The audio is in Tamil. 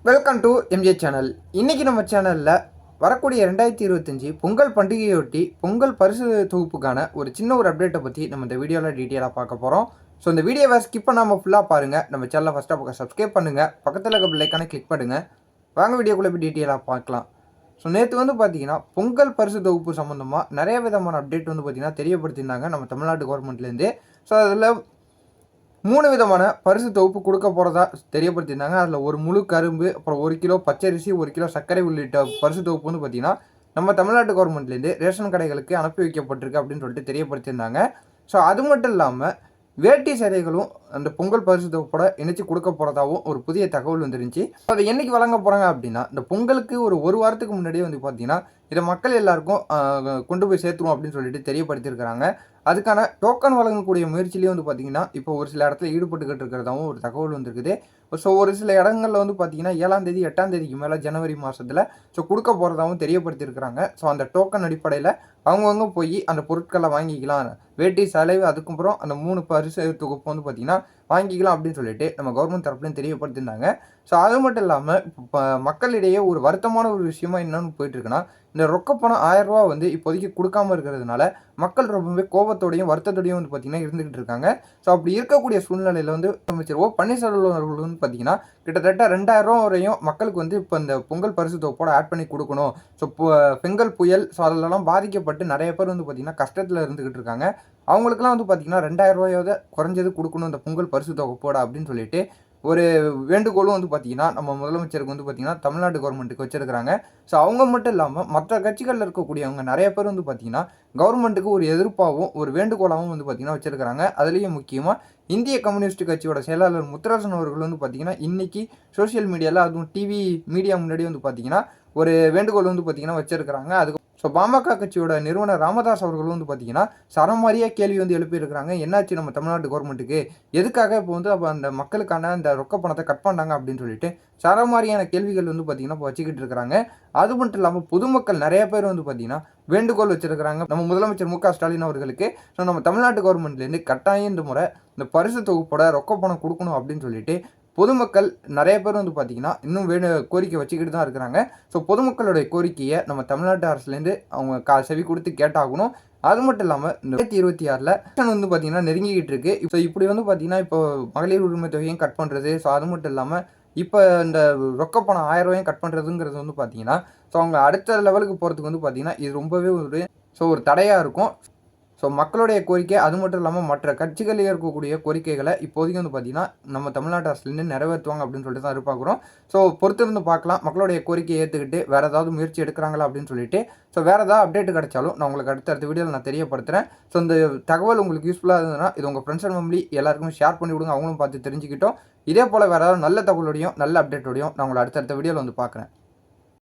Welcome to MJ channel. இன்றைக்கி நம்ம சேனலில் வரக்கூடிய 2025 பொங்கல் பண்டிகையொட்டி பொங்கல் பரிசு தொகுப்புக்கான ஒரு சின்ன ஒரு அப்டேட்டை பற்றி நம்ம இந்த வீடியோவில் டீட்டெயிலாக பார்க்க போகிறோம். ஸோ இந்த வீடியோவை ஸ்கிப் பண்ணாமல் ஃபுல்லாக பாருங்கள். நம்ம சேனலை ஃபஸ்ட்டாக பக்கம் சப்ஸ்கிரைப் பண்ணுங்கள், பக்கத்தில் இருக்க பெல்லைக்கான கிளிக் பண்ணுங்கள். வாங்க வீடியோக்குள்ளே போய் டீட்டெயிலாக பார்க்கலாம். ஸோ நேற்று பார்த்தீங்கன்னா பொங்கல் பரிசு தொகுப்பு சம்மந்தமாக நிறைய விதமான அப்டேட் பார்த்தீங்கன்னா தெரியப்படுத்தியிருந்தாங்க நம்ம தமிழ்நாடு கவர்மெண்ட்லேருந்து. ஸோ அதில் 3 விதமான பரிசு தொகுப்பு கொடுக்க போகிறதா தெரியப்படுத்தியிருந்தாங்க. அதில் ஒரு முழு கரும்பு, அப்புறம் 1 கிலோ பச்சரிசி, 1 கிலோ சர்க்கரை உள்ளிட்ட பரிசு தொகுப்பு பார்த்தீங்கன்னா நம்ம தமிழ்நாட்டு கவர்மெண்ட்லேருந்து ரேஷன் கடைகளுக்கு அனுப்பி வைக்கப்பட்டிருக்கு அப்படின்னு சொல்லிட்டு தெரியப்படுத்தியிருந்தாங்க. ஸோ அது மட்டும் இல்லாமல் வேட்டி சேலைகளும் அந்த பொங்கல் பரிசு தொகுப்போட இணைச்சி கொடுக்க போகிறதாகவும் ஒரு புதிய தகவல் வந்துருந்துச்சு. அதை என்றைக்கு வழங்க போகிறாங்க அப்படின்னா இந்த பொங்கலுக்கு ஒரு வாரத்துக்கு முன்னாடியே பார்த்தீங்கன்னா இதை மக்கள் எல்லாருக்கும் கொண்டு போய் சேர்த்துருவோம் அப்படின்னு சொல்லிட்டு தெரியப்படுத்தியிருக்கிறாங்க. அதுக்கான டோக்கன் வழங்கக்கூடிய முயற்சியிலேயே பார்த்தீங்கன்னா இப்போ ஒரு சில இடத்துல ஈடுபட்டுக்கிட்டு இருக்கிறதாவும் ஒரு தகவல் வந்துருக்குது. ஸோ ஒரு சில இடங்களில் பார்த்தீங்கன்னா 7ஆம் தேதி 8ஆம் தேதிக்கு மேலே ஜனவரி மாதத்தில் கொடுக்க போகிறதாவும் தெரியப்படுத்தியிருக்கிறாங்க. ஸோ அந்த டோக்கன் அடிப்படையில் அவங்கவுங்க போய் அந்த பொருட்களை வாங்கிக்கலாம். வேட்டி சேலை அதுக்கப்புறம் அந்த 3 பரிசு தொகுப்பு பார்த்தீங்கன்னா வாங்கிக்கலாம் அப்படின்னு சொல்லிட்டு நம்ம கவர்மெண்ட் தரப்புலையும் தெரியப்படுத்தியிருந்தாங்க. ஸோ அது மட்டும் இல்லாமல் இப்போ மக்களிடையே ஒரு வருத்தமான ஒரு விஷயமா என்னன்னு போயிட்டுருக்குன்னா இந்த ரொக்க பணம் 1000 ரூபா இப்போதைக்கு கொடுக்காம இருக்கிறதுனால மக்கள் ரொம்பவே கோபத்தோடையும் வருத்தத்தோடையும் பார்த்தீங்கன்னா இருந்துகிட்டு இருக்காங்க. ஸோ அப்படி இருக்கக்கூடிய சூழ்நிலையில் அமைச்சர் பன்னீர்செல்வம் அவர்கள் பார்த்தீங்கன்னா கிட்டத்தட்ட 2000 ரூபா வரையும் மக்களுக்கு இப்போ இந்த பொங்கல் பரிசு தொகுப்போட ஆட் பண்ணி கொடுக்கணும். ஸோ பெங்கல் புயல் ஸோ அதிலெல்லாம் பாதிக்கப்பட்டு நிறைய பேர் பார்த்தீங்கன்னா கஷ்டத்தில் இருந்துகிட்டு இருக்காங்க. அவங்களுக்குலாம் பார்த்தீங்கன்னா 2000 ரூபாயாவது குறைஞ்சது கொடுக்கணும் இந்த பொங்கல் பரிசு தொகுப்போட அப்படின்னு சொல்லிட்டு ஒரு வேண்டுகோளும் பார்த்தீங்கன்னா நம்ம முதலமைச்சருக்கு பார்த்தீங்கன்னா தமிழ்நாடு கவர்மெண்ட்டுக்கு வச்சிருக்கிறாங்க. ஸோ அவங்க மட்டும் இல்லாமல் மற்ற கட்சிகளில் இருக்கக்கூடியவங்க நிறைய பேர் பார்த்தீங்கன்னா கவர்மெண்ட்டுக்கு ஒரு எதிர்ப்பாகவும் ஒரு வேண்டுகோளாகவும் பார்த்தீங்கன்னா வச்சிருக்கிறாங்க. அதுலேயும் முக்கியமாக இந்திய கம்யூனிஸ்ட் கட்சியோட செயலாளர் முத்துராசன் அவர்கள் பார்த்தீங்கன்னா இன்றைக்கி சோஷியல் மீடியாவில் அதுவும் டிவி மீடியா முன்னாடி பார்த்தீங்கன்னா ஒரு வேண்டுகோள் பார்த்தீங்கன்னா வச்சிருக்கிறாங்க. அதுக்கு ஸோ பாமக கட்சியோட நிறுவனர் ராமதாஸ் அவர்களும் பார்த்தீங்கன்னா சரமாரியாக கேள்வி எழுப்பியிருக்கிறாங்க. என்னாச்சு நம்ம தமிழ்நாட்டு கவர்மெண்ட்டுக்கு, எதுக்காக இப்போ அப்போ அந்த மக்களுக்கான அந்த ரொக்க பணத்தை கட் பண்ணாங்க அப்படின்னு சொல்லிட்டு சரமாரியான கேள்விகள் பார்த்தீங்கன்னா இப்போ வச்சுக்கிட்டு இருக்கிறாங்க. அது மட்டும் இல்லாமல் பொதுமக்கள் நிறைய பேர் பார்த்தீங்கன்னா வேண்டுகோள் வச்சிருக்கிறாங்க நம்ம முதலமைச்சர் மு.க. ஸ்டாலின் அவர்களுக்கு. ஸோ நம்ம தமிழ்நாட்டு கவர்மெண்ட்லேருந்து கட்டாயம் இந்த முறை இந்த பரிசு தொகுப்போட ரொக்க பணம் கொடுக்கணும் அப்படின்னு சொல்லிட்டு பொதுமக்கள் நிறைய பேர் பார்த்தீங்கன்னா இன்னும் கோரிக்கை வச்சுக்கிட்டு தான் இருக்கிறாங்க. ஸோ பொதுமக்களுடைய கோரிக்கையை நம்ம தமிழ்நாட்டு அரசுலேருந்து அவங்க செவி கொடுத்து கேட்டாகணும். அது மட்டும் இல்லாமல் இந்த 2026 பார்த்தீங்கன்னா நெருங்கிக்கிட்டு இருக்கு. இப்போ இப்படி பார்த்தீங்கன்னா இப்போ மகளிர் உரிமை தொகையும் கட் பண்ணுறது, ஸோ அது மட்டும் இல்லாமல் இப்போ இந்த ரொக்க பணம் 1000 ரூபாயும் கட் பண்ணுறதுங்கிறது பார்த்தீங்கன்னா ஸோ அவங்க அடுத்த லெவலுக்கு போகிறதுக்கு பார்த்தீங்கன்னா இது ரொம்பவே ஒரு தடையாக இருக்கும். ஸோ மக்களுடைய கோரிக்கை அது மட்டும் இல்லாமல் மற்ற கட்சிகளில் இருக்கக்கூடிய கோரிக்கைகளை இப்போதைக்கு பார்த்தீங்கன்னா நம்ம தமிழ்நாட்டு அரசுலேருந்து நிறைவேற்றுவாங்க அப்படின்னு சொல்லிட்டு தான் எதிர்பார்க்குறோம். ஸோ பொறுத்திருந்து பார்க்கலாம் மக்களுடைய கோரிக்கையை ஏற்றுக்கிட்டு வேறு ஏதாவது முயற்சி எடுக்கிறாங்களா அப்படின்னு சொல்லிட்டு. ஸோ வேறு ஏதாவது அப்டேட் கிடைச்சாலும் நான் உங்களுக்கு அடுத்த வீடியோவில் நான் தெரியப்படுத்துகிறேன். ஸோ இந்த தகவல் உங்களுக்கு யூஸ்ஃபுல்லாக இருந்ததுன்னா இது உங்கள் ஃப்ரெண்ட்ஸ் அண்ட் ஃபேமிலி எல்லாருக்குமே ஷேர் பண்ணி விடுங்க, அவங்களும் பார்த்து தெரிஞ்சுக்கிட்டோம். இதே போல் வேறு ஏதாவது நல்ல தகவலோடையும் நல்ல அப்டேட்டோடையும் நான் உங்களை அடுத்த வீடியோவில் பார்க்குறேன்.